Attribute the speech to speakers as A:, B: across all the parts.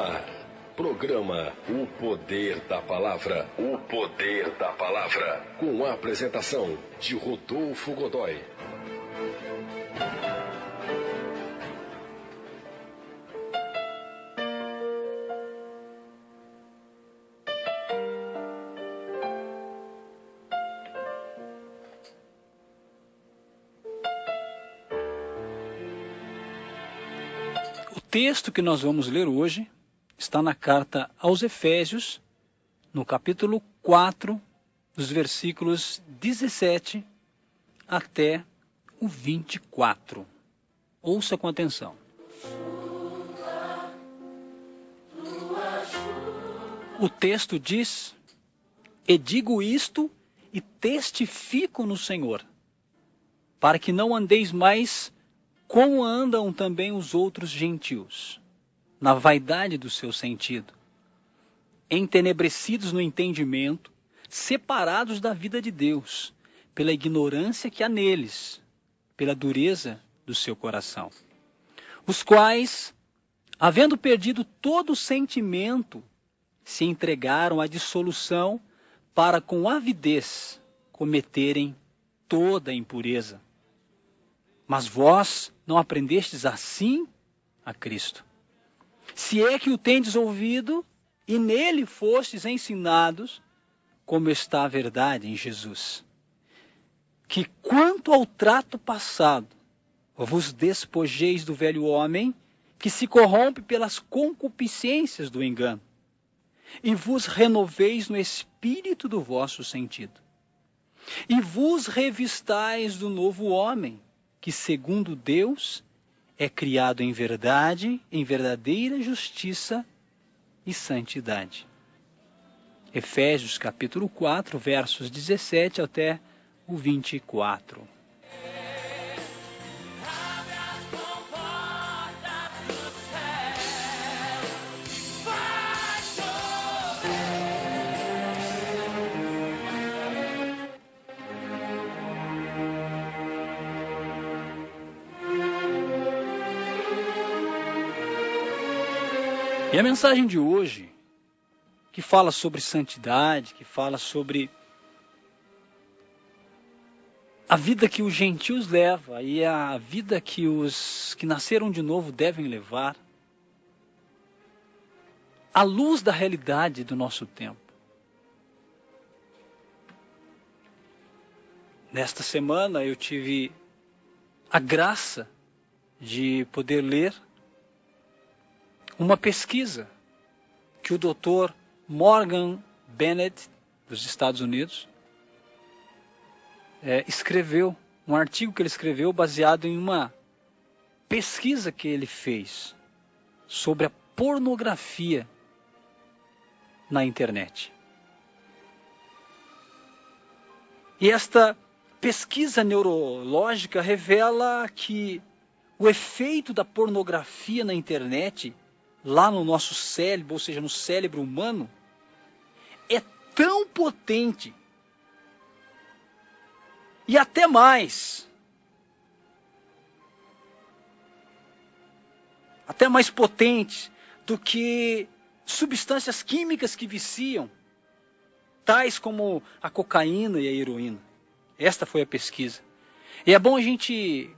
A: ar. Programa O Poder da Palavra. O Poder da Palavra. Com a apresentação de Rodolfo Godoy.
B: O texto que nós vamos ler hoje está na carta aos Efésios, no capítulo 4, dos versículos 17 até o 24. Ouça com atenção. O texto diz: "E digo isto e testifico no Senhor, para que não andeis mais como andam também os outros gentios, na vaidade do seu sentido, entenebrecidos no entendimento, separados da vida de Deus, pela ignorância que há neles, pela dureza do seu coração, os quais, havendo perdido todo o sentimento, se entregaram à dissolução para com avidez cometerem toda a impureza. Mas vós não aprendestes assim a Cristo. Se é que o tendes ouvido e nele fostes ensinados, como está a verdade em Jesus, que quanto ao trato passado, vos despojeis do velho homem, que se corrompe pelas concupiscências do engano, e vos renoveis no espírito do vosso sentido, e vos revistais do novo homem, que segundo Deus é criado em verdade, em verdadeira justiça e santidade." Efésios capítulo 4, versos 17 até o 24. E a mensagem de hoje, que fala sobre santidade, que fala sobre a vida que os gentios levam e a vida que os que nasceram de novo devem levar, à luz da realidade do nosso tempo. Nesta semana eu tive a graça de poder ler uma pesquisa que o Dr. Morgan Bennett, dos Estados Unidos, escreveu, um artigo que ele escreveu baseado em uma pesquisa que ele fez sobre a pornografia na internet. E esta pesquisa neurológica revela que o efeito da pornografia na internet lá no nosso cérebro, ou seja, no cérebro humano, é tão potente e até mais potente do que substâncias químicas que viciam, tais como a cocaína e a heroína. Esta foi a pesquisa. E é bom a gente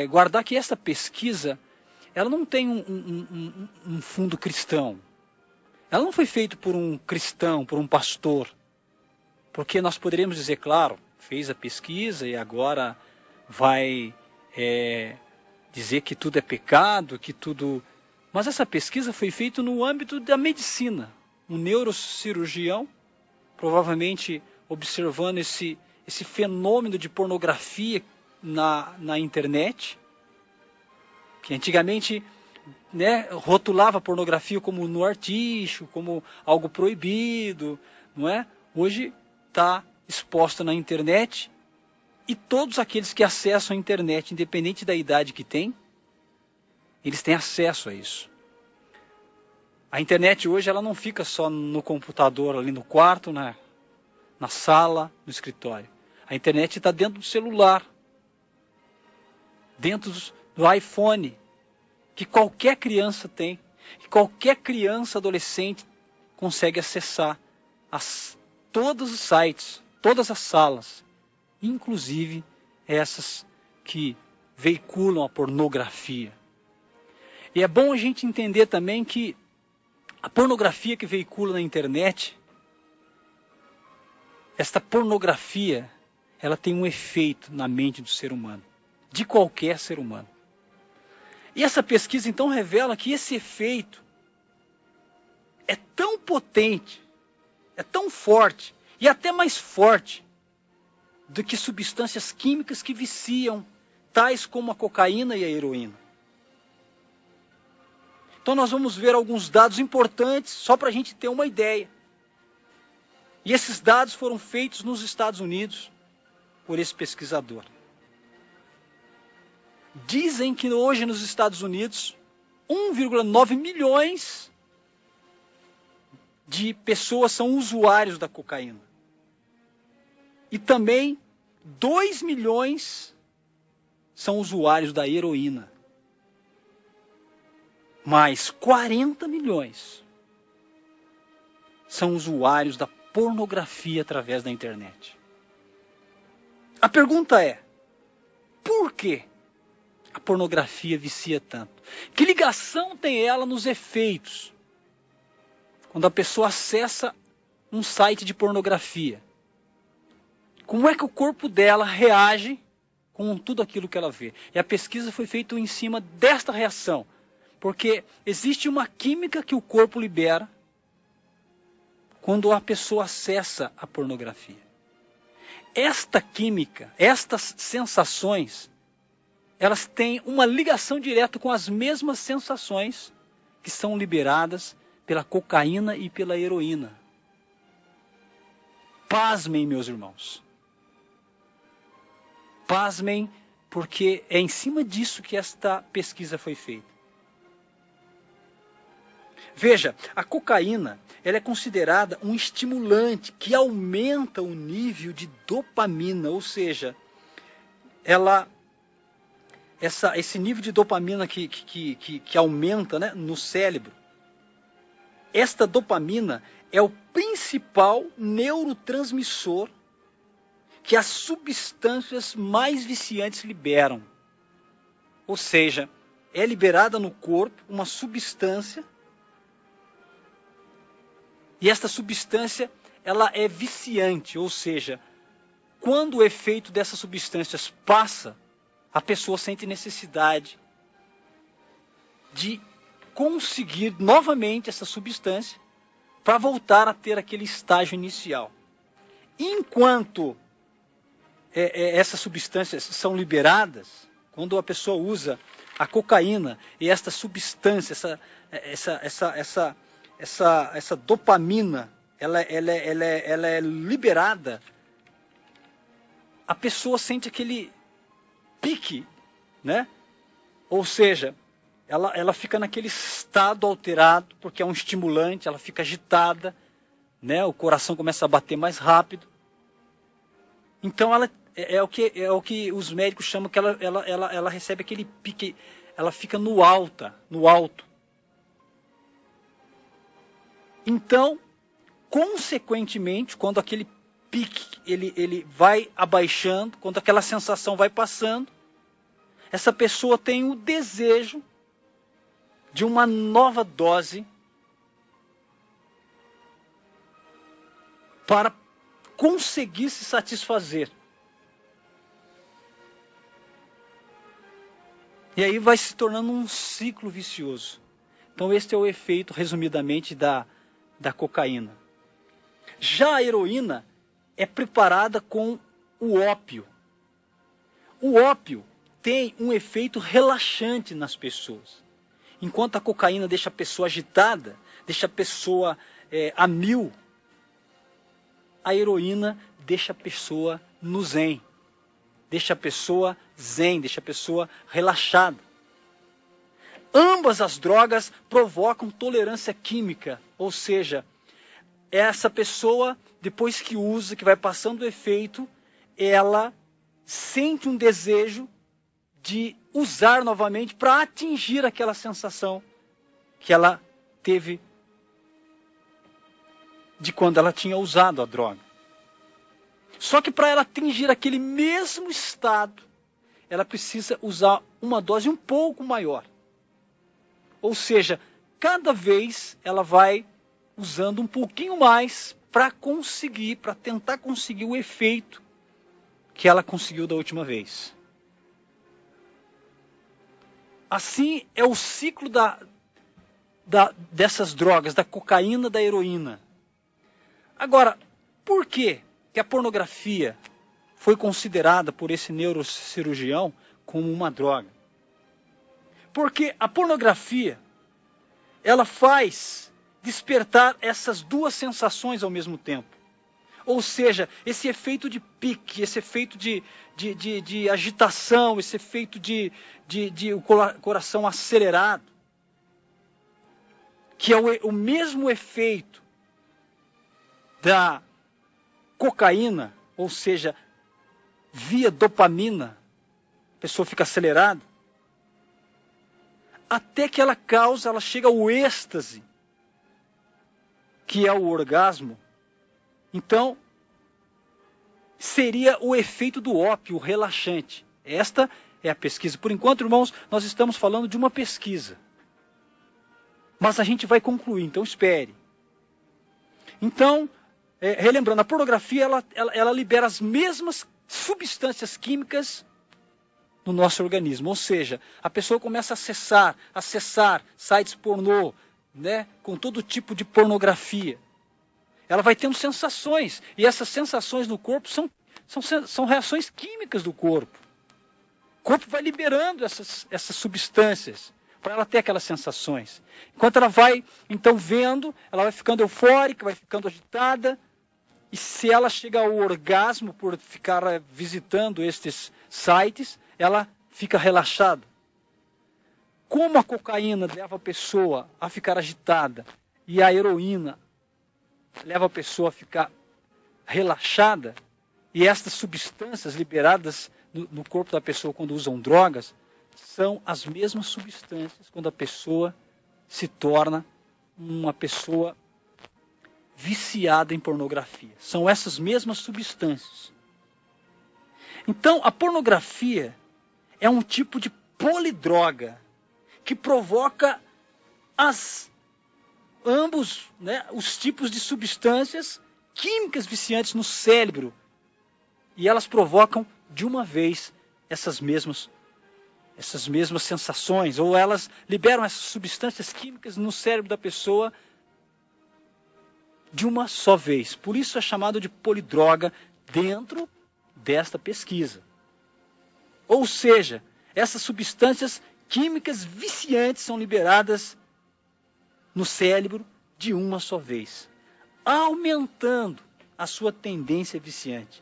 B: guardar que essa pesquisa ela não tem um fundo cristão. Ela não foi feita por um cristão, por um pastor. Porque nós poderíamos dizer, claro, fez a pesquisa e agora vai dizer que tudo é pecado, que tudo... Mas essa pesquisa foi feita no âmbito da medicina. Um neurocirurgião, provavelmente observando esse fenômeno de pornografia na internet, que antigamente rotulava a pornografia como no artístico, como algo proibido, não é? Hoje está exposta na internet e todos aqueles que acessam a internet, independente da idade que tem, eles têm acesso a isso. A internet hoje ela não fica só no computador, ali no quarto, na sala, no escritório. A internet está dentro do celular, dentro do iPhone, que qualquer criança tem. E qualquer criança, adolescente, consegue acessar todos os sites, todas as salas, inclusive essas que veiculam a pornografia. E é bom a gente entender também que a pornografia que veicula na internet, esta pornografia, ela tem um efeito na mente do ser humano, de qualquer ser humano. E essa pesquisa então revela que esse efeito é tão potente, é tão forte, e até mais forte do que substâncias químicas que viciam, tais como a cocaína e a heroína. Então nós vamos ver alguns dados importantes, só para a gente ter uma ideia. E esses dados foram feitos nos Estados Unidos por esse pesquisador. Dizem que hoje nos Estados Unidos, 1,9 milhões de pessoas são usuários da cocaína. E também 2 milhões são usuários da heroína. Mais 40 milhões são usuários da pornografia através da internet. A pergunta é, por que a pornografia vicia tanto? Que ligação tem ela nos efeitos? Quando a pessoa acessa um site de pornografia, como é que o corpo dela reage com tudo aquilo que ela vê? E a pesquisa foi feita em cima desta reação, porque existe uma química que o corpo libera quando a pessoa acessa a pornografia. Esta química, estas sensações, elas têm uma ligação direta com as mesmas sensações que são liberadas pela cocaína e pela heroína. Pasmem, meus irmãos. Pasmem, porque é em cima disso que esta pesquisa foi feita. Veja, a cocaína, ela é considerada um estimulante que aumenta o nível de dopamina, ou seja, esse nível de dopamina que aumenta, né, no cérebro. Esta dopamina é o principal neurotransmissor que as substâncias mais viciantes liberam. Ou seja, é liberada no corpo uma substância, e esta substância ela é viciante, ou seja, quando o efeito dessas substâncias passa, a pessoa sente necessidade de conseguir novamente essa substância para voltar a ter aquele estágio inicial. Enquanto essas substâncias são liberadas, quando a pessoa usa a cocaína e esta substância, essa dopamina, ela é liberada, a pessoa sente aquele pique, né? Ou seja, ela fica naquele estado alterado, porque é um estimulante, ela fica agitada, né? O coração começa a bater mais rápido. Então ela é o que os médicos chamam, que ela recebe aquele pique, ela fica no alto. Então, consequentemente, quando aquele pique ele vai abaixando, quando aquela sensação vai passando, essa pessoa tem o desejo de uma nova dose para conseguir se satisfazer. E aí vai se tornando um ciclo vicioso. Então este é o efeito, resumidamente, da cocaína. Já a heroína é preparada com o ópio. O ópio tem um efeito relaxante nas pessoas. Enquanto a cocaína deixa a pessoa agitada, deixa a pessoa a mil, a heroína deixa a pessoa no zen. Deixa a pessoa zen, deixa a pessoa relaxada. Ambas as drogas provocam tolerância química, ou seja, essa pessoa, depois que usa, que vai passando o efeito, ela sente um desejo de usar novamente para atingir aquela sensação que ela teve de quando ela tinha usado a droga. Só que para ela atingir aquele mesmo estado, ela precisa usar uma dose um pouco maior. Ou seja, cada vez ela vai usando um pouquinho mais para tentar conseguir o efeito que ela conseguiu da última vez. Assim é o ciclo dessas drogas, da cocaína, da heroína. Agora, por que a pornografia foi considerada por esse neurocirurgião como uma droga? Porque a pornografia, ela faz despertar essas duas sensações ao mesmo tempo. Ou seja, esse efeito de pique, esse efeito de agitação, esse efeito de o coração acelerado, que é o mesmo efeito da cocaína, ou seja, via dopamina, a pessoa fica acelerada, até que ela chega ao êxtase, que é o orgasmo. Então, seria o efeito do ópio, o relaxante. Esta é a pesquisa. Por enquanto, irmãos, nós estamos falando de uma pesquisa. Mas a gente vai concluir, então espere. Então, relembrando, a pornografia, ela libera as mesmas substâncias químicas no nosso organismo. Ou seja, a pessoa começa a acessar sites pornô, né, com todo tipo de pornografia. Ela vai tendo sensações, e essas sensações no corpo são reações químicas do corpo. O corpo vai liberando essas substâncias para ela ter aquelas sensações. Enquanto ela vai, então, vendo, ela vai ficando eufórica, vai ficando agitada, e se ela chega ao orgasmo por ficar visitando estes sites, ela fica relaxada. Como a cocaína leva a pessoa a ficar agitada e a heroína leva a pessoa a ficar relaxada, e estas substâncias liberadas no corpo da pessoa quando usam drogas são as mesmas substâncias quando a pessoa se torna uma pessoa viciada em pornografia. São essas mesmas substâncias. Então, a pornografia é um tipo de polidroga que provoca ambos, né, os tipos de substâncias químicas viciantes no cérebro. E elas provocam, de uma vez, essas mesmas sensações, ou elas liberam essas substâncias químicas no cérebro da pessoa de uma só vez. Por isso é chamado de polidroga dentro desta pesquisa. Ou seja, essas substâncias químicas viciantes são liberadas no cérebro de uma só vez, aumentando a sua tendência viciante.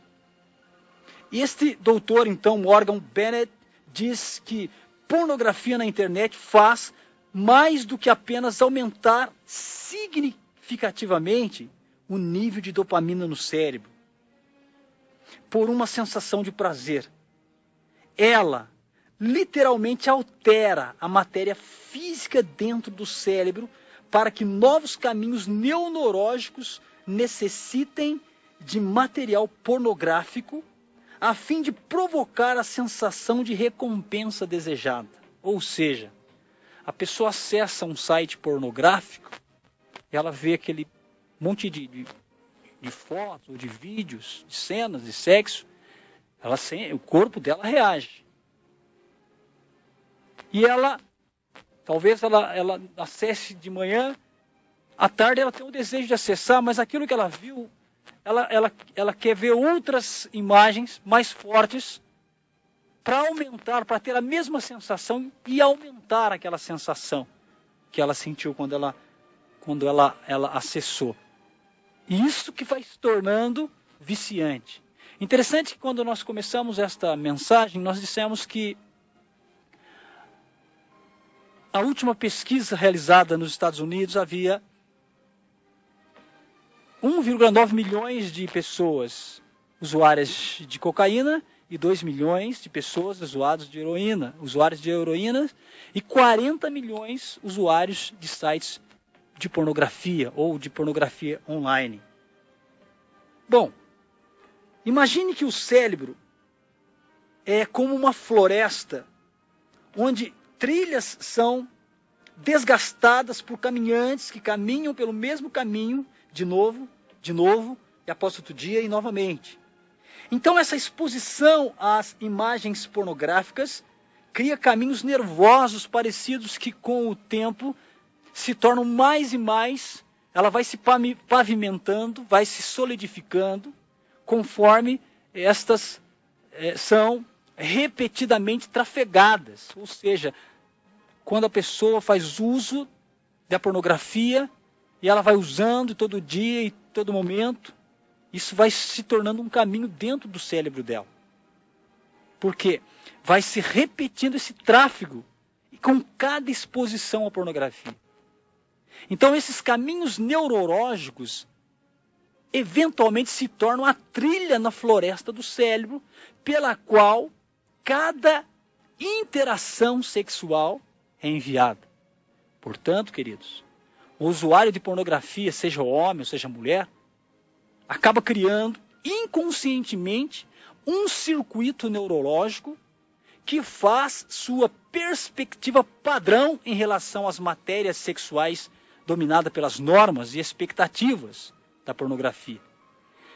B: Este doutor, então, Morgan Bennett, diz que pornografia na internet faz mais do que apenas aumentar significativamente o nível de dopamina no cérebro, por uma sensação de prazer. Ela literalmente altera a matéria física dentro do cérebro para que novos caminhos neurológicos necessitem de material pornográfico a fim de provocar a sensação de recompensa desejada. Ou seja, a pessoa acessa um site pornográfico e ela vê aquele monte de fotos, de vídeos, de cenas de sexo, o corpo dela reage. E talvez ela acesse de manhã, à tarde ela tem o desejo de acessar, mas aquilo que ela viu, ela quer ver outras imagens mais fortes para ter a mesma sensação e aumentar aquela sensação que ela sentiu quando ela acessou. E isso que vai se tornando viciante. Interessante que quando nós começamos esta mensagem, nós dissemos que a última pesquisa realizada nos Estados Unidos havia 1,9 milhões de pessoas usuárias de cocaína 2 milhões de pessoas usuários de heroína e 40 milhões usuários de sites de pornografia ou de pornografia online. Bom, imagine que o cérebro é como uma floresta onde trilhas são desgastadas por caminhantes que caminham pelo mesmo caminho de novo, e após outro dia e novamente. Então essa exposição às imagens pornográficas cria caminhos nervosos parecidos que com o tempo se tornam mais e mais, ela vai se pavimentando, vai se solidificando, conforme estas são repetidamente trafegadas, ou seja, quando a pessoa faz uso da pornografia e ela vai usando todo dia e todo momento, isso vai se tornando um caminho dentro do cérebro dela. Porque vai se repetindo esse tráfego com cada exposição à pornografia. Então esses caminhos neurológicos eventualmente se tornam a trilha na floresta do cérebro pela qual cada interação sexual é enviada. Portanto, queridos, o usuário de pornografia, seja homem ou seja mulher, acaba criando inconscientemente um circuito neurológico que faz sua perspectiva padrão em relação às matérias sexuais dominada pelas normas e expectativas da pornografia.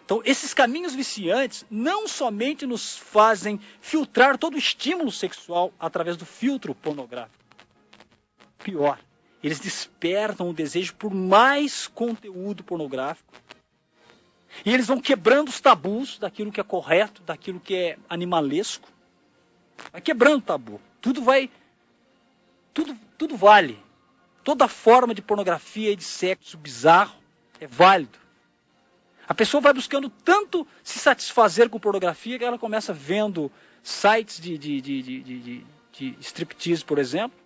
B: Então, esses caminhos viciantes não somente nos fazem filtrar todo o estímulo sexual através do filtro pornográfico. Pior, eles despertam o desejo por mais conteúdo pornográfico. E eles vão quebrando os tabus daquilo que é correto, daquilo que é animalesco. Vai quebrando o tabu. Tudo vale. Toda forma de pornografia e de sexo bizarro é válido. A pessoa vai buscando tanto se satisfazer com pornografia que ela começa vendo sites de striptease, por exemplo,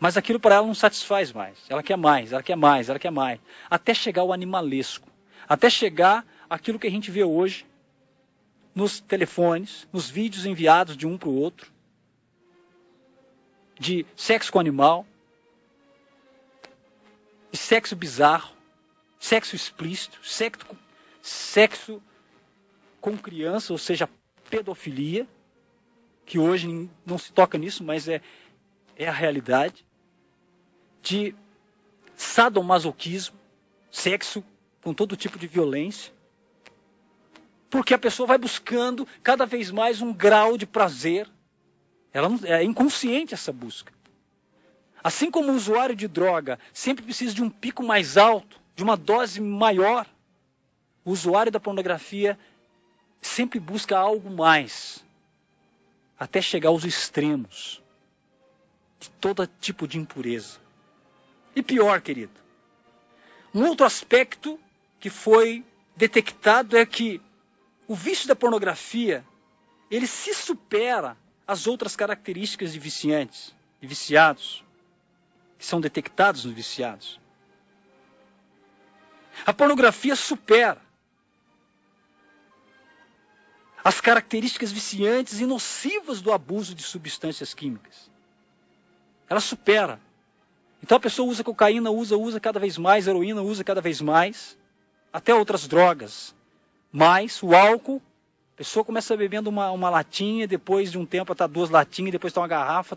B: mas aquilo para ela não satisfaz mais. Ela quer mais, ela quer mais, ela quer mais. Até chegar ao animalesco. Até chegar aquilo que a gente vê hoje nos telefones, nos vídeos enviados de um para o outro, de sexo com animal, de sexo bizarro, sexo explícito, sexo com criança, ou seja, pedofilia, que hoje não se toca nisso, mas é a realidade, de sadomasoquismo, sexo com todo tipo de violência, porque a pessoa vai buscando cada vez mais um grau de prazer. É inconsciente essa busca. Assim como o usuário de droga sempre precisa de um pico mais alto, de uma dose maior, o usuário da pornografia sempre busca algo mais, até chegar aos extremos de todo tipo de impureza. E pior, querido, um outro aspecto que foi detectado é que o vício da pornografia, ele se supera às outras características de viciantes, de viciados, que são detectados nos viciados. A pornografia supera as características viciantes e nocivas do abuso de substâncias químicas. Ela supera. Então a pessoa usa cocaína, usa cada vez mais, heroína usa cada vez mais, até outras drogas. Mas o álcool, a pessoa começa bebendo uma latinha, depois de um tempo está 2 latinhas, depois está uma garrafa,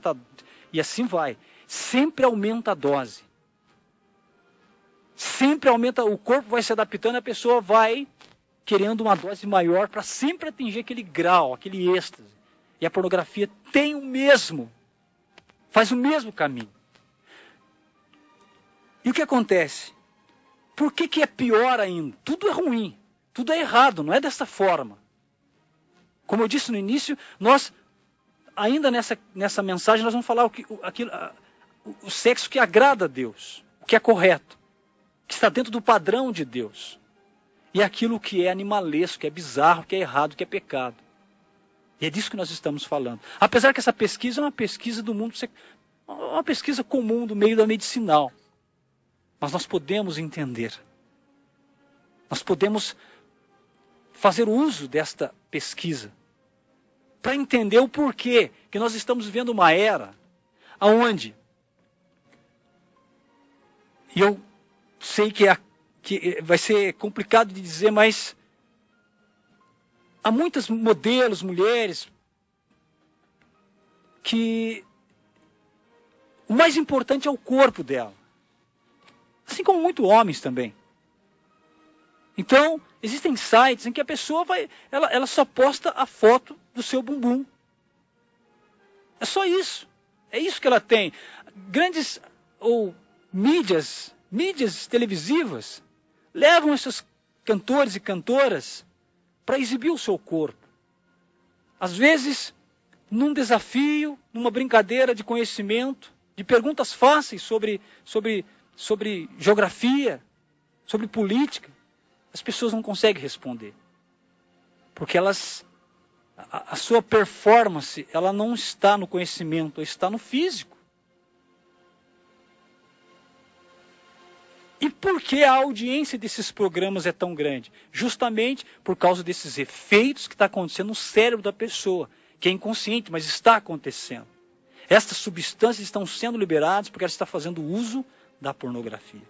B: e assim vai. Sempre aumenta a dose. Sempre aumenta, o corpo vai se adaptando, a pessoa vai querendo uma dose maior para sempre atingir aquele grau, aquele êxtase. E a pornografia tem faz o mesmo caminho. E o que acontece? Por que é pior ainda? Tudo é ruim, tudo é errado, não é dessa forma. Como eu disse no início, nós, ainda nessa mensagem, nós vamos falar o sexo que agrada a Deus, o que é correto, que está dentro do padrão de Deus. E aquilo que é animalesco, que é bizarro, que é errado, que é pecado. E é disso que nós estamos falando. Apesar que essa pesquisa é uma pesquisa do mundo, uma pesquisa comum do meio da medicinal. Mas nós podemos entender. Nós podemos fazer uso desta pesquisa para entender o porquê que nós estamos vivendo uma era onde, e eu sei que vai ser complicado de dizer, mas há muitos modelos, mulheres, que o mais importante é o corpo dela. Assim como muitos homens também. Então, existem sites em que a pessoa ela só posta a foto do seu bumbum. É só isso. É isso que ela tem. Grandes mídias televisivas levam esses cantores e cantoras para exibir o seu corpo. Às vezes, num desafio, numa brincadeira de conhecimento, de perguntas fáceis sobre geografia, sobre política, as pessoas não conseguem responder. Porque a sua performance, ela não está no conhecimento, ela está no físico. E por que a audiência desses programas é tão grande? Justamente por causa desses efeitos que está acontecendo no cérebro da pessoa, que é inconsciente, mas está acontecendo. Estas substâncias estão sendo liberadas porque ela está fazendo uso da pornografia.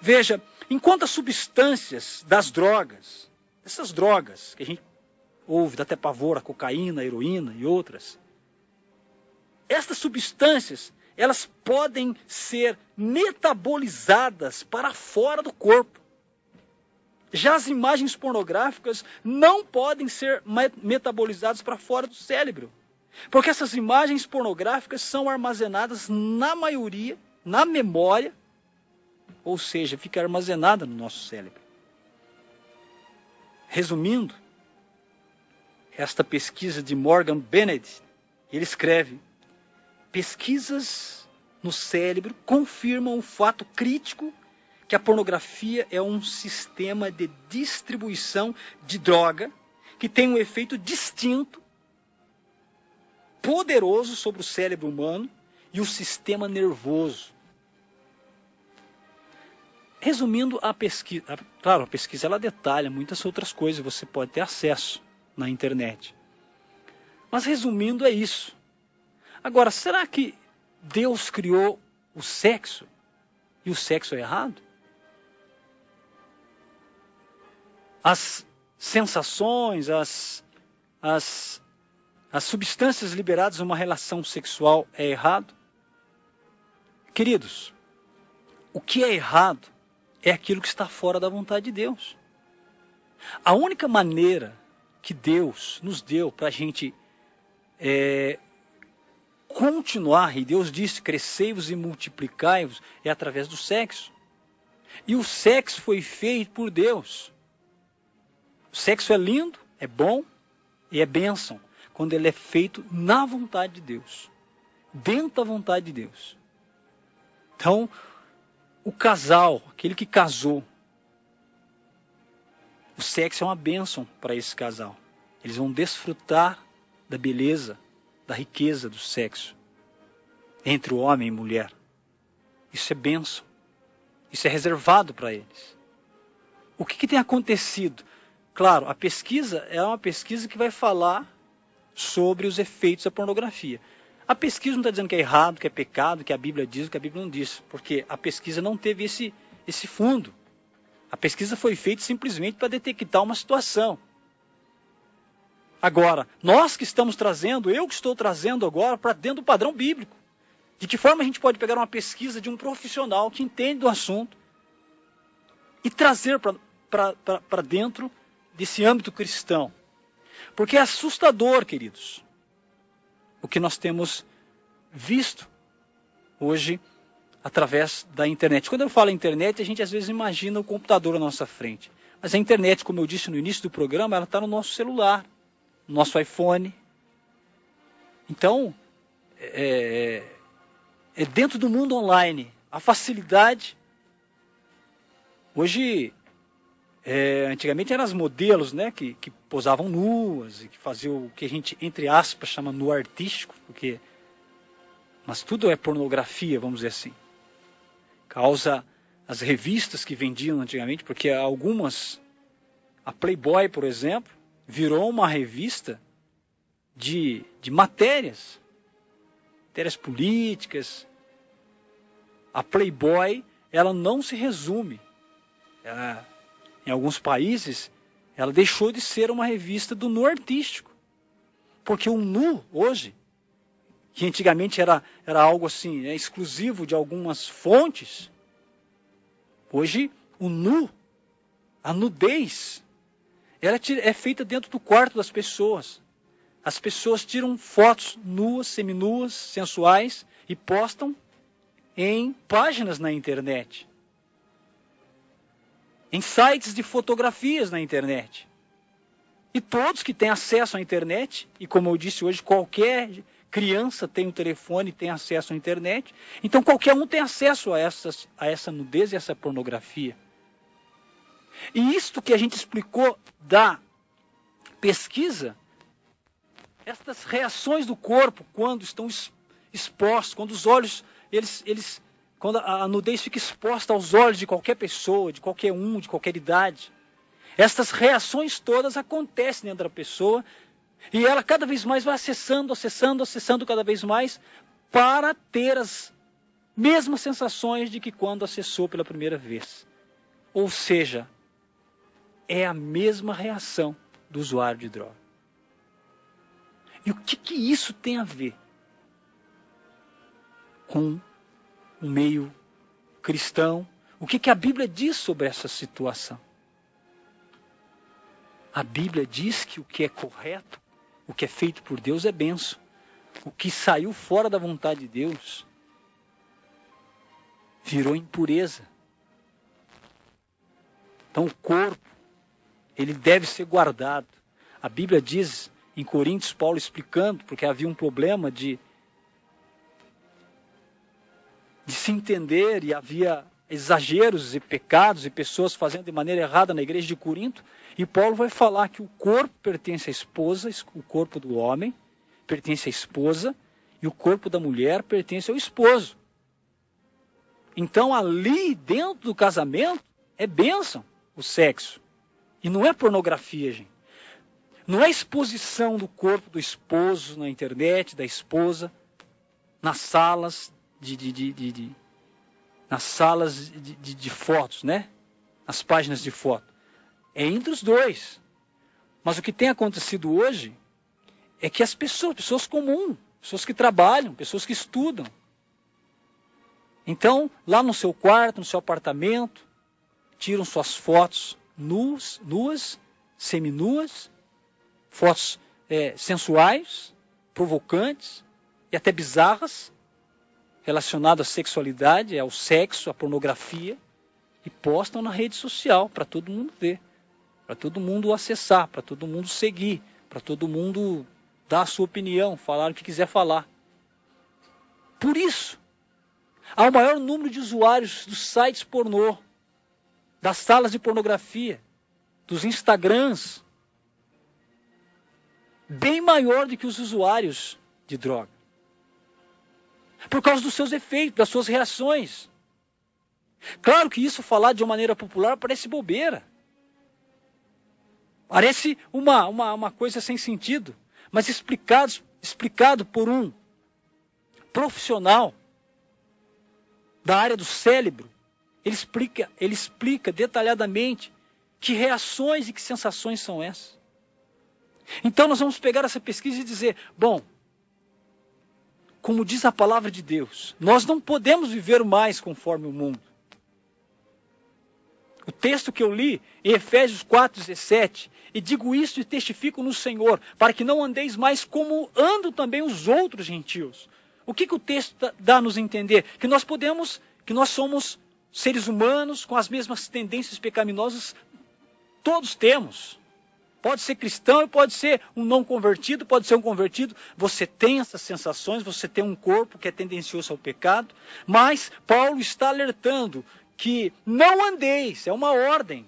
B: Veja, enquanto as substâncias das drogas, essas drogas que a gente ouve, dá até pavor, a cocaína, a heroína e outras, estas substâncias, elas podem ser metabolizadas para fora do corpo. Já as imagens pornográficas não podem ser metabolizadas para fora do cérebro. Porque essas imagens pornográficas são armazenadas, na maioria, na memória, ou seja, fica armazenada no nosso cérebro. Resumindo, esta pesquisa de Morgan Bennett, ele escreve: pesquisas no cérebro confirmam o fato crítico que a pornografia é um sistema de distribuição de droga que tem um efeito distinto, poderoso sobre o cérebro humano e o sistema nervoso. Resumindo a pesquisa, claro, a pesquisa ela detalha muitas outras coisas, você pode ter acesso na internet. Mas resumindo é isso. Agora, será que Deus criou o sexo e o sexo é errado? As sensações, as substâncias liberadas numa relação sexual é errado? Queridos, o que é errado é aquilo que está fora da vontade de Deus. A única maneira que Deus nos deu para a gente continuar, e Deus disse, crescei-vos e multiplicai-vos, é através do sexo. E o sexo foi feito por Deus. O sexo é lindo, é bom e é bênção, quando ele é feito na vontade de Deus, dentro da vontade de Deus. Então, o casal, aquele que casou, o sexo é uma bênção para esse casal. Eles vão desfrutar da beleza, da riqueza do sexo entre o homem e mulher. Isso é bênção. Isso é reservado para eles. O que tem acontecido? Claro, a pesquisa é uma pesquisa que vai falar sobre os efeitos da pornografia. A pesquisa não está dizendo que é errado, que é pecado, que a Bíblia diz, que a Bíblia não diz, porque a pesquisa não teve esse fundo. A pesquisa foi feita simplesmente para detectar uma situação. Agora, nós que estamos trazendo, eu que estou trazendo agora para dentro do padrão bíblico. De que forma a gente pode pegar uma pesquisa de um profissional que entende do assunto e trazer para dentro desse âmbito cristão. Porque é assustador, queridos, o que nós temos visto hoje através da internet. Quando eu falo internet, a gente às vezes imagina o computador à nossa frente. Mas a internet, como eu disse no início do programa, ela está no nosso celular, no nosso iPhone. Então, é dentro do mundo online. A facilidade. Hoje, antigamente eram as modelos, né, que posavam nuas e que faziam o que a gente, entre aspas, chama nu artístico, mas tudo é pornografia, vamos dizer assim. Causa as revistas que vendiam antigamente, porque algumas, a Playboy, por exemplo, virou uma revista de matérias políticas. A Playboy, ela não se resume. Em alguns países, ela deixou de ser uma revista do nu artístico. Porque o nu, hoje, que antigamente era algo assim, exclusivo de algumas fontes, hoje o nu, a nudez, ela é feita dentro do quarto das pessoas. As pessoas tiram fotos nuas, seminuas, sensuais e postam em páginas na internet. Em sites de fotografias na internet. E todos que têm acesso à internet, e como eu disse hoje, qualquer criança tem um telefone e tem acesso à internet, então qualquer um tem acesso a essa nudez e essa pornografia. E isto que a gente explicou da pesquisa, estas reações do corpo quando estão expostos, quando os olhos, quando a nudez fica exposta aos olhos de qualquer pessoa, de qualquer um, de qualquer idade, estas reações todas acontecem dentro da pessoa e ela cada vez mais vai acessando cada vez mais para ter as mesmas sensações de que quando acessou pela primeira vez. Ou seja, é a mesma reação do usuário de droga. E o que isso tem a ver com o meio cristão? O que a Bíblia diz sobre essa situação? A Bíblia diz que o que é correto, o que é feito por Deus é bênção. O que saiu fora da vontade de Deus virou impureza. Então o corpo, ele deve ser guardado. A Bíblia diz em Coríntios, Paulo explicando, porque havia um problema de se entender e havia exageros e pecados e pessoas fazendo de maneira errada na igreja de Corinto, e Paulo vai falar que o corpo pertence à esposa, o corpo do homem pertence à esposa e o corpo da mulher pertence ao esposo. Então ali dentro do casamento é bênção o sexo e não é pornografia, gente. Não é exposição do corpo do esposo na internet, da esposa, nas salas de fotos, né? Nas páginas de foto. É entre os dois. Mas o que tem acontecido hoje é que as pessoas comuns, pessoas que trabalham, pessoas que estudam. Então, lá no seu quarto, no seu apartamento, tiram suas fotos nuas, seminuas, fotos sensuais, provocantes e até bizarras, relacionadas à sexualidade, ao sexo, à pornografia, e postam na rede social para todo mundo ver, para todo mundo acessar, para todo mundo seguir, para todo mundo dar a sua opinião, falar o que quiser falar. Por isso, há o maior número de usuários dos sites pornô, das salas de pornografia, dos Instagrams, bem maior do que os usuários de droga. Por causa dos seus efeitos, das suas reações. Claro que isso, falar de uma maneira popular, parece bobeira. Parece uma coisa sem sentido. Mas explicado por um profissional da área do cérebro, ele explica detalhadamente que reações e que sensações são essas. Então nós vamos pegar essa pesquisa e dizer, bom, como diz a palavra de Deus, nós não podemos viver mais conforme o mundo. O texto que eu li em Efésios 4,17, e digo isto e testifico no Senhor, para que não andeis mais como andam também os outros gentios. O que o texto dá a nos entender? Que nós somos seres humanos com as mesmas tendências pecaminosas, todos temos. Pode ser cristão e pode ser um não convertido, pode ser um convertido. Você tem essas sensações, você tem um corpo que é tendencioso ao pecado, mas Paulo está alertando que não andeis, é uma ordem.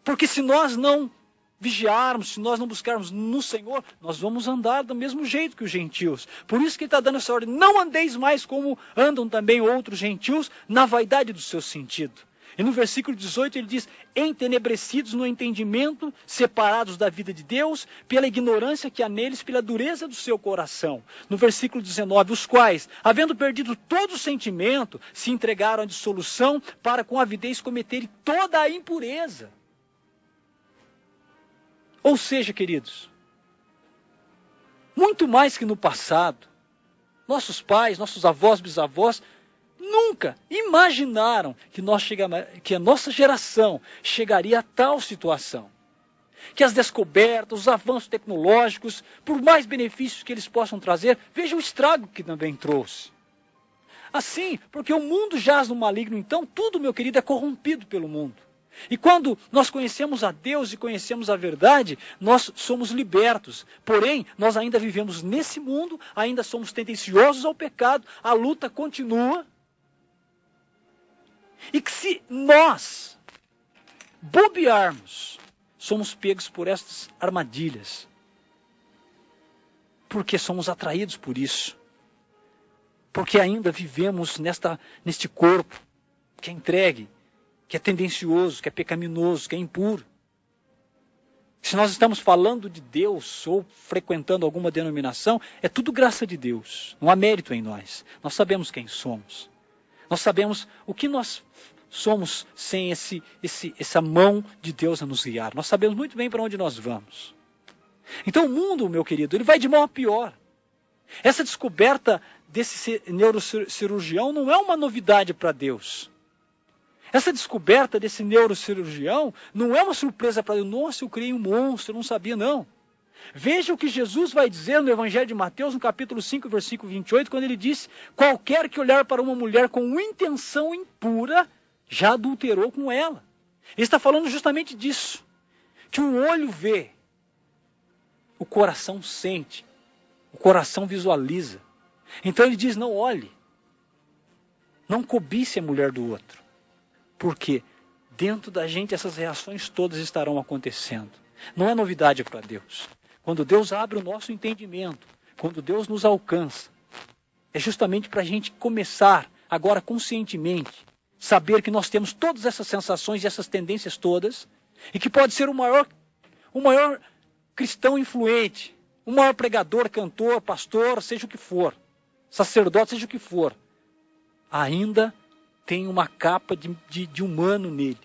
B: Porque se nós não vigiarmos, se nós não buscarmos no Senhor, nós vamos andar do mesmo jeito que os gentios. Por isso que ele está dando essa ordem, não andeis mais como andam também outros gentios, na vaidade do seu sentido. E no versículo 18 ele diz, entenebrecidos no entendimento, separados da vida de Deus, pela ignorância que há neles, pela dureza do seu coração. No versículo 19, os quais, havendo perdido todo o sentimento, se entregaram à dissolução para com avidez cometerem toda a impureza. Ou seja, queridos, muito mais que no passado, nossos pais, nossos avós, bisavós, nunca imaginaram que a nossa geração chegaria a tal situação. Que as descobertas, os avanços tecnológicos, por mais benefícios que eles possam trazer, veja o estrago que também trouxe. Assim, porque o mundo jaz no maligno, então tudo, meu querido, é corrompido pelo mundo. E quando nós conhecemos a Deus e conhecemos a verdade, nós somos libertos. Porém, nós ainda vivemos nesse mundo, ainda somos tendenciosos ao pecado, a luta continua. E que se nós bobearmos, somos pegos por estas armadilhas. Porque somos atraídos por isso. Porque ainda vivemos neste corpo que é entregue, que é tendencioso, que é pecaminoso, que é impuro. Se nós estamos falando de Deus ou frequentando alguma denominação, é tudo graça de Deus. Não há mérito em nós. Nós sabemos quem somos. Nós sabemos o que nós somos sem essa mão de Deus a nos guiar. Nós sabemos muito bem para onde nós vamos. Então o mundo, meu querido, ele vai de mal a pior. Essa descoberta desse neurocirurgião não é uma novidade para Deus. Essa descoberta desse neurocirurgião não é uma surpresa para Deus. Nossa, eu criei um monstro, eu não sabia não. Veja o que Jesus vai dizer no Evangelho de Mateus, no capítulo 5, versículo 28, quando ele diz, qualquer que olhar para uma mulher com intenção impura, já adulterou com ela. Ele está falando justamente disso. Que o olho vê, o coração sente, o coração visualiza. Então ele diz, não olhe, não cobice a mulher do outro. Porque dentro da gente essas reações todas estarão acontecendo. Não é novidade para Deus. Quando Deus abre o nosso entendimento, quando Deus nos alcança, é justamente para a gente começar, agora conscientemente, saber que nós temos todas essas sensações e essas tendências todas, e que pode ser o maior cristão influente, o maior pregador, cantor, pastor, seja o que for, sacerdote, seja o que for, ainda tem uma capa de humano nele.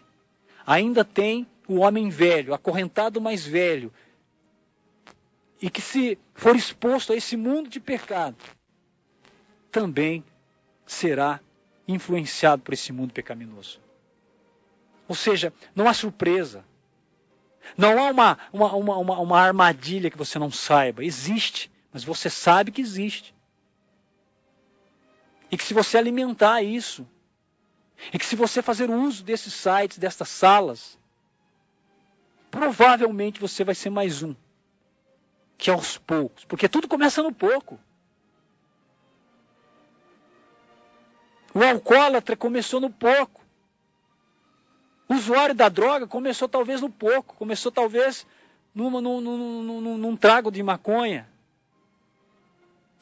B: Ainda tem o homem velho, acorrentado mais velho, e que se for exposto a esse mundo de pecado, também será influenciado por esse mundo pecaminoso. Ou seja, não há surpresa. Não há uma armadilha que você não saiba. Existe, mas você sabe que existe. E que se você alimentar isso, e que se você fazer uso desses sites, dessas salas, provavelmente você vai ser mais um. Que aos poucos, porque tudo começa no pouco. O alcoólatra começou no pouco. O usuário da droga começou talvez no pouco. Começou talvez num trago de maconha.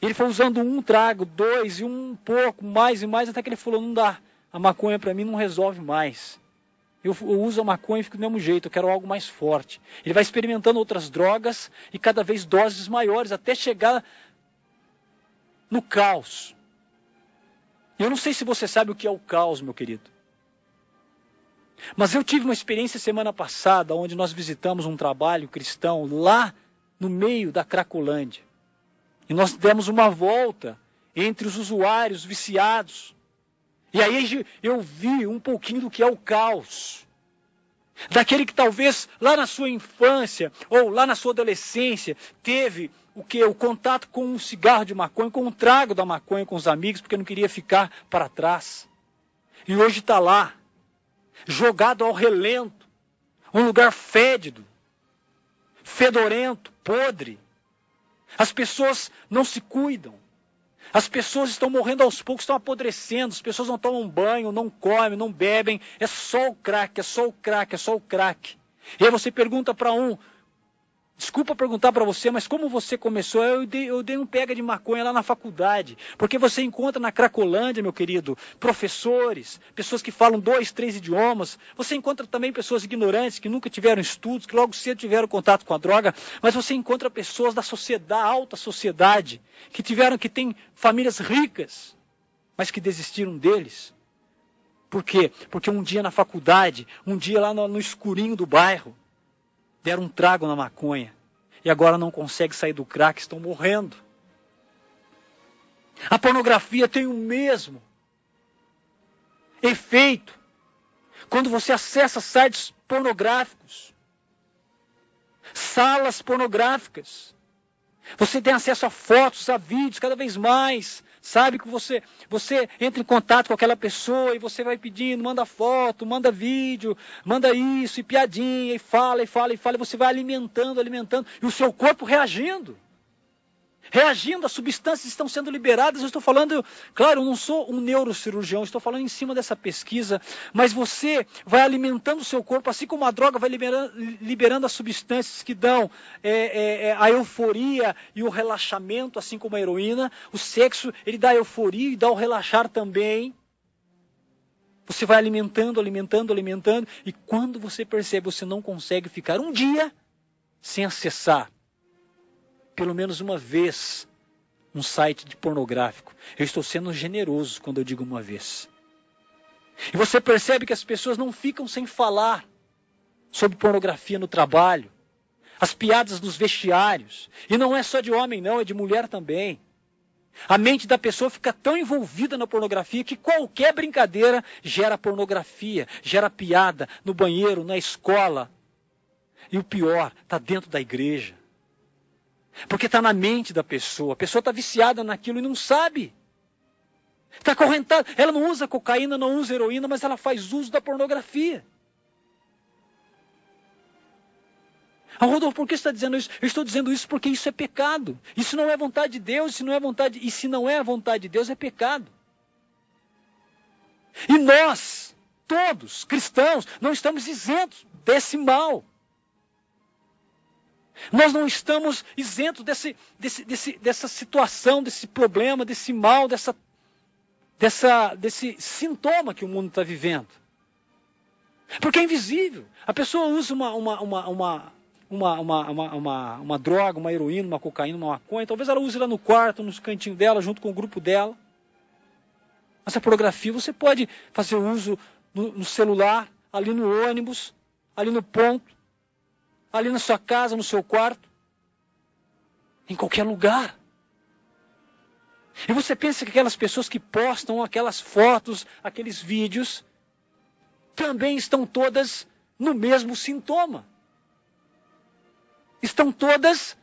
B: Ele foi usando um trago, dois, e um pouco, mais e mais, até que ele falou, não dá. A maconha para mim não resolve mais. Eu uso a maconha e fico do mesmo jeito, eu quero algo mais forte. Ele vai experimentando outras drogas e cada vez doses maiores, até chegar no caos. Eu não sei se você sabe o que é o caos, meu querido. Mas eu tive uma experiência semana passada, onde nós visitamos um trabalho cristão lá no meio da Cracolândia. E nós demos uma volta entre os usuários viciados. E aí eu vi um pouquinho do que é o caos. Daquele que talvez lá na sua infância ou lá na sua adolescência teve o contato com um cigarro de maconha, com um trago da maconha com os amigos, porque não queria ficar para trás. E hoje está lá, jogado ao relento, um lugar fédido, fedorento, podre. As pessoas não se cuidam. As pessoas estão morrendo aos poucos, estão apodrecendo, as pessoas não tomam banho, não comem, não bebem, é só o crack, é só o crack, é só o crack. E aí você pergunta para um, Desculpa perguntar para você, mas como você começou? Eu dei um pega de maconha lá na faculdade. Porque você encontra na Cracolândia, meu querido, professores, pessoas que falam 2, 3 idiomas. Você encontra também pessoas ignorantes, que nunca tiveram estudos, que logo cedo tiveram contato com a droga. Mas você encontra pessoas da sociedade, alta sociedade, que têm famílias ricas, mas que desistiram deles. Por quê? Porque um dia na faculdade, um dia lá no escurinho do bairro, deram um trago na maconha. E agora não conseguem sair do crack, estão morrendo. A pornografia tem o mesmo efeito. Quando você acessa sites pornográficos, salas pornográficas, você tem acesso a fotos, a vídeos, cada vez mais. Sabe que você entra em contato com aquela pessoa e você vai pedindo, manda foto, manda vídeo, manda isso, e piadinha, e fala, e você vai alimentando, e o seu corpo reagindo, as substâncias estão sendo liberadas. Eu estou falando, claro, eu não sou um neurocirurgião, estou falando em cima dessa pesquisa, mas você vai alimentando o seu corpo, assim como a droga vai liberando as substâncias que dão a euforia e o relaxamento, assim como a heroína. O sexo, ele dá euforia e dá o relaxar também. Você vai alimentando, e quando você percebe, você não consegue ficar um dia sem acessar pelo menos uma vez um site de pornográfico. Eu estou sendo generoso quando eu digo uma vez. E você percebe que as pessoas não ficam sem falar sobre pornografia no trabalho, as piadas nos vestiários. E não é só de homem não, é de mulher também. A mente da pessoa fica tão envolvida na pornografia que qualquer brincadeira gera pornografia, gera piada no banheiro, na escola. E o pior, está dentro da igreja. Porque está na mente da pessoa. A pessoa está viciada naquilo e não sabe. Está acorrentada. Ela não usa cocaína, não usa heroína, mas ela faz uso da pornografia. Rodolfo, por que você está dizendo isso? Eu estou dizendo isso porque isso é pecado. Isso não é vontade de Deus, se não é a vontade de Deus, é pecado. E nós, todos, cristãos, não estamos isentos desse mal. Nós não estamos isentos dessa situação, desse problema, desse mal, desse sintoma que o mundo está vivendo. Porque é invisível. A pessoa usa uma droga, uma heroína, uma cocaína, uma maconha. Talvez ela use lá no quarto, no cantinho dela, junto com o grupo dela. Mas a pornografia você pode fazer uso no celular, ali no ônibus, ali no ponto, ali na sua casa, no seu quarto, em qualquer lugar. E você pensa que aquelas pessoas que postam aquelas fotos, aqueles vídeos, também estão todas no mesmo sintoma. Estão todas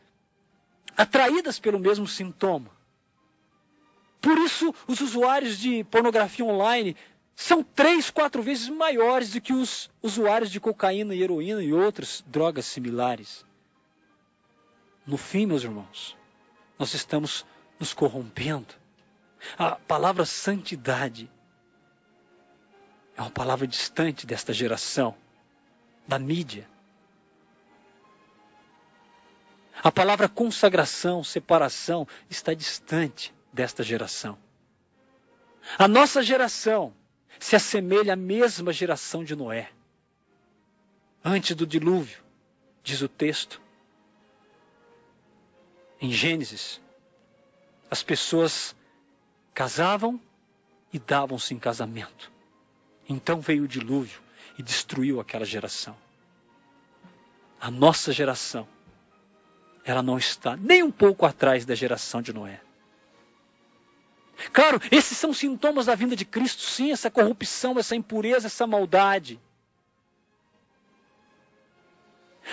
B: atraídas pelo mesmo sintoma. Por isso, os usuários de pornografia online são 3, 4 vezes maiores do que os usuários de cocaína e heroína e outras drogas similares. No fim, meus irmãos, nós estamos nos corrompendo. A palavra santidade é uma palavra distante desta geração, da mídia. A palavra consagração, separação, está distante desta geração. A nossa geração se assemelha à mesma geração de Noé. Antes do dilúvio, diz o texto. Em Gênesis, as pessoas casavam e davam-se em casamento. Então veio o dilúvio e destruiu aquela geração. A nossa geração, ela não está nem um pouco atrás da geração de Noé. Claro, esses são sintomas da vinda de Cristo, sim, essa corrupção, essa impureza, essa maldade.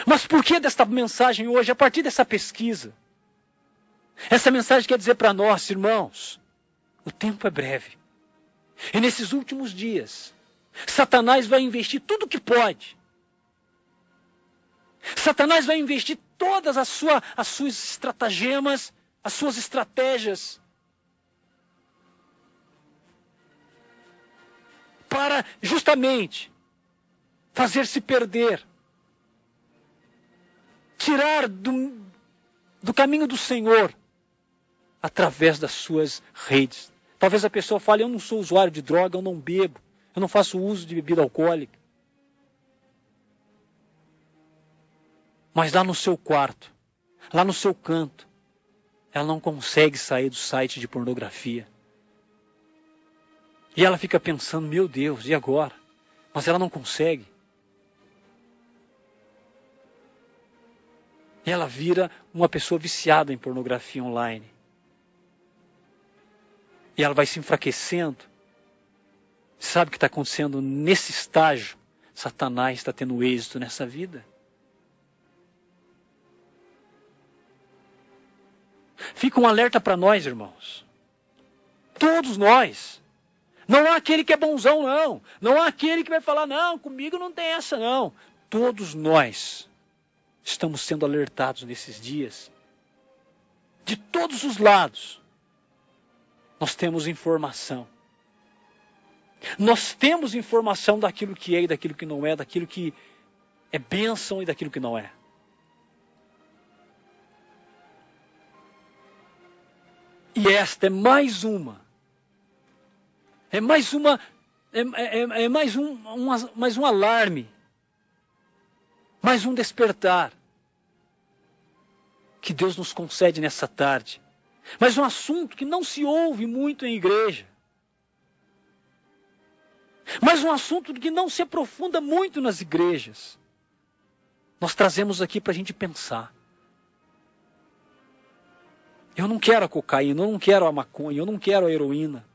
B: Mas por que desta mensagem hoje, a partir dessa pesquisa? Essa mensagem quer dizer para nós, irmãos, o tempo é breve. E nesses últimos dias, Satanás vai investir tudo o que pode. Satanás vai investir todas as suas estratagemas, as suas estratégias, para justamente fazer-se perder, tirar do caminho do Senhor através das suas redes. Talvez a pessoa fale, eu não sou usuário de droga, eu não bebo, eu não faço uso de bebida alcoólica. Mas lá no seu quarto, lá no seu canto, ela não consegue sair do site de pornografia. E ela fica pensando, meu Deus, e agora? Mas ela não consegue. E ela vira uma pessoa viciada em pornografia online. E ela vai se enfraquecendo. Sabe o que está acontecendo nesse estágio? Satanás está tendo êxito nessa vida. Fica um alerta para nós, irmãos. Todos nós. Não há aquele que é bonzão, não. Não há aquele que vai falar, não, comigo não tem essa, não. Todos nós estamos sendo alertados nesses dias. De todos os lados. Nós temos informação. Nós temos informação daquilo que é e daquilo que não é, daquilo que é bênção e daquilo que não é. E esta é mais uma. É mais uma. É mais um alarme. Mais um despertar. Que Deus nos concede nessa tarde. Mas um assunto que não se ouve muito em igreja. Mas um assunto que não se aprofunda muito nas igrejas. Nós trazemos aqui para a gente pensar. Eu não quero a cocaína, eu não quero a maconha, eu não quero a heroína.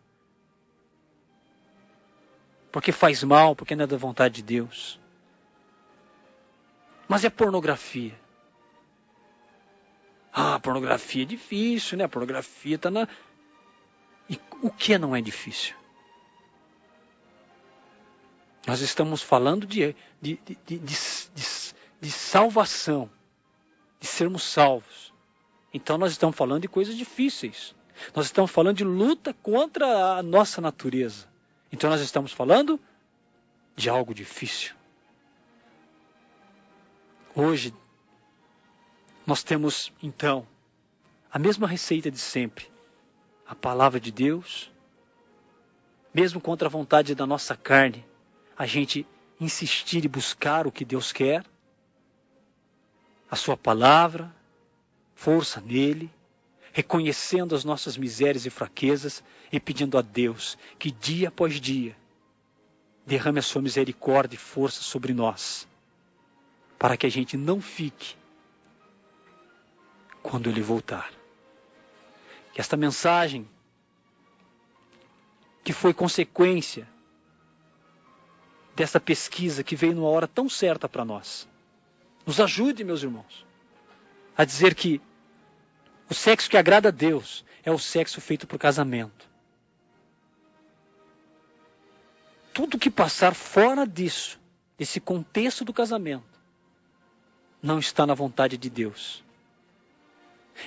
B: Porque faz mal, porque não é da vontade de Deus. Mas é pornografia. Ah, pornografia é difícil, né? A pornografia está na... E o que não é difícil? Nós estamos falando de salvação, de sermos salvos. Então nós estamos falando de coisas difíceis. Nós estamos falando de luta contra a nossa natureza. Então nós estamos falando de algo difícil. Hoje, nós temos, então, a mesma receita de sempre. A palavra de Deus, mesmo contra a vontade da nossa carne, a gente insistir e buscar o que Deus quer, a sua palavra, força nele, reconhecendo as nossas misérias e fraquezas e pedindo a Deus que dia após dia derrame a sua misericórdia e força sobre nós, para que a gente não fique quando Ele voltar. Que esta mensagem, que foi consequência dessa pesquisa que veio numa hora tão certa para nós, nos ajude, meus irmãos, a dizer que o sexo que agrada a Deus é o sexo feito por casamento. Tudo que passar fora disso, desse contexto do casamento, não está na vontade de Deus.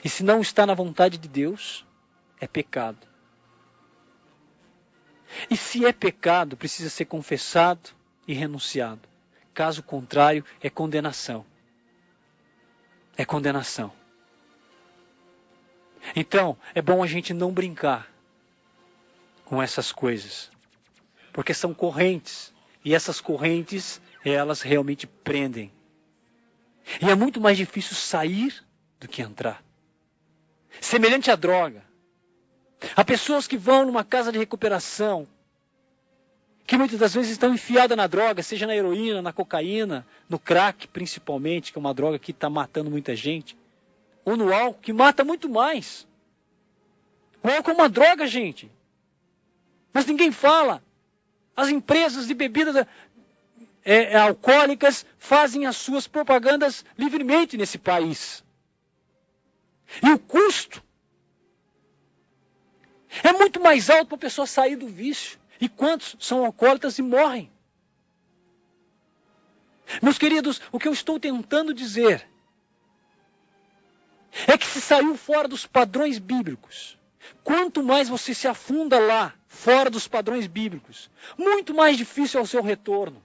B: E se não está na vontade de Deus, é pecado. E se é pecado, precisa ser confessado e renunciado. Caso contrário, é condenação. É condenação. Então, é bom a gente não brincar com essas coisas. Porque são correntes. E essas correntes, elas realmente prendem. E é muito mais difícil sair do que entrar. Semelhante à droga. Há pessoas que vão numa casa de recuperação, que muitas das vezes estão enfiadas na droga, seja na heroína, na cocaína, no crack principalmente, que é uma droga que está matando muita gente, ou no álcool, que mata muito mais. O álcool é uma droga, gente. Mas ninguém fala. As empresas de bebidas alcoólicas fazem as suas propagandas livremente nesse país. E o custo é muito mais alto para a pessoa sair do vício. E quantos são alcoólatras e morrem? Meus queridos, o que eu estou tentando dizer é que se saiu fora dos padrões bíblicos, quanto mais você se afunda lá, fora dos padrões bíblicos, muito mais difícil é o seu retorno.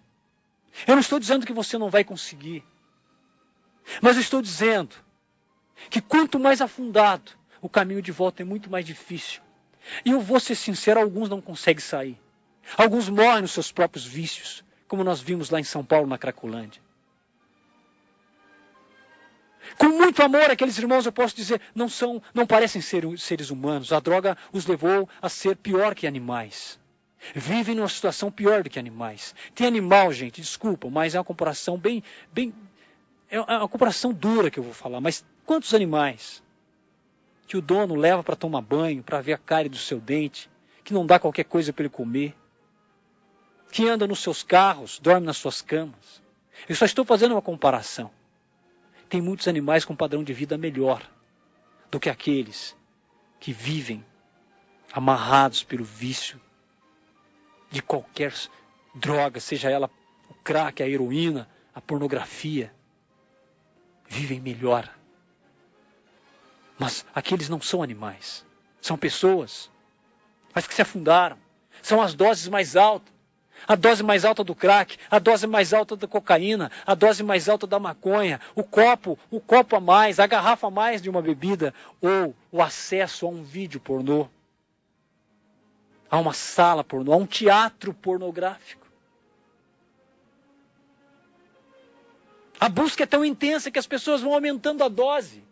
B: Eu não estou dizendo que você não vai conseguir. Mas eu estou dizendo que quanto mais afundado, o caminho de volta é muito mais difícil. E eu vou ser sincero, alguns não conseguem sair. Alguns morrem nos seus próprios vícios, como nós vimos lá em São Paulo, na Cracolândia. Com muito amor, aqueles irmãos, eu posso dizer, não parecem ser seres humanos. A droga os levou a ser pior que animais. Vivem numa situação pior do que animais. Tem animal, gente, desculpa, mas é uma comparação é uma comparação dura que eu vou falar. Mas quantos animais que o dono leva para tomar banho, para ver a cárie do seu dente, que não dá qualquer coisa para ele comer, que anda nos seus carros, dorme nas suas camas. Eu só estou fazendo uma comparação. Tem muitos animais com padrão de vida melhor do que aqueles que vivem amarrados pelo vício de qualquer droga, seja ela o crack, a heroína, a pornografia. Vivem melhor. Mas aqueles não são animais. São pessoas, mas que se afundaram. São as doses mais altas. A dose mais alta do crack, a dose mais alta da cocaína, a dose mais alta da maconha, o copo a mais, a garrafa a mais de uma bebida, ou o acesso a um vídeo pornô, a uma sala pornô, a um teatro pornográfico. A busca é tão intensa que as pessoas vão aumentando a dose.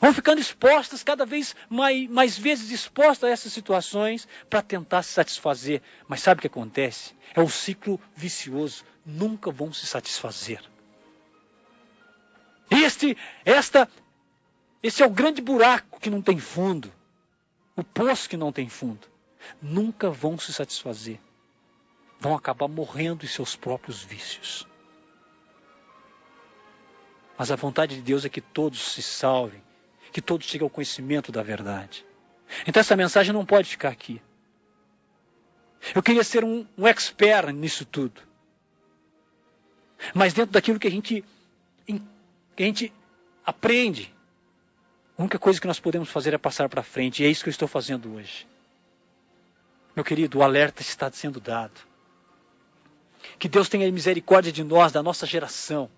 B: Vão ficando expostas, cada vez mais vezes expostas a essas situações para tentar se satisfazer. Mas sabe o que acontece? É um ciclo vicioso. Nunca vão se satisfazer. Esse é o grande buraco que não tem fundo. O poço que não tem fundo. Nunca vão se satisfazer. Vão acabar morrendo em seus próprios vícios. Mas a vontade de Deus é que todos se salvem. Que todos cheguem ao conhecimento da verdade. Então essa mensagem não pode ficar aqui. Eu queria ser um expert nisso tudo. Mas dentro daquilo que a gente aprende, a única coisa que nós podemos fazer é passar para frente. E é isso que eu estou fazendo hoje. Meu querido, o alerta está sendo dado. Que Deus tenha misericórdia de nós, da nossa geração.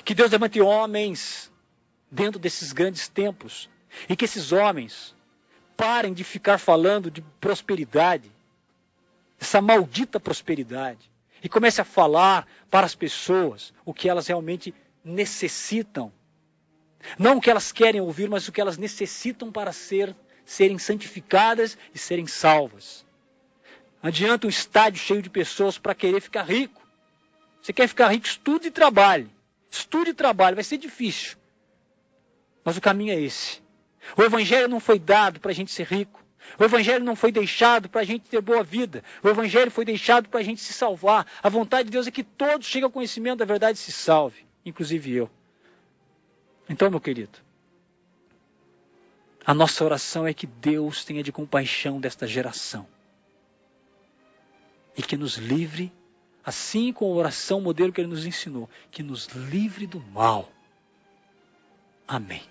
B: Que Deus levante homens dentro desses grandes tempos, e que esses homens parem de ficar falando de prosperidade, essa maldita prosperidade, e comece a falar para as pessoas o que elas realmente necessitam. Não o que elas querem ouvir, mas o que elas necessitam para serem santificadas e serem salvas. Não adianta um estádio cheio de pessoas para querer ficar rico. Você quer ficar rico, estude e trabalhe. Estude e trabalhe, vai ser difícil. Mas o caminho é esse. O Evangelho não foi dado para a gente ser rico. O Evangelho não foi deixado para a gente ter boa vida. O Evangelho foi deixado para a gente se salvar. A vontade de Deus é que todos cheguem ao conhecimento da verdade e se salvem. Inclusive eu. Então, meu querido, a nossa oração é que Deus tenha de compaixão desta geração. E que nos livre, assim como a oração modelo que Ele nos ensinou, que nos livre do mal. Amém.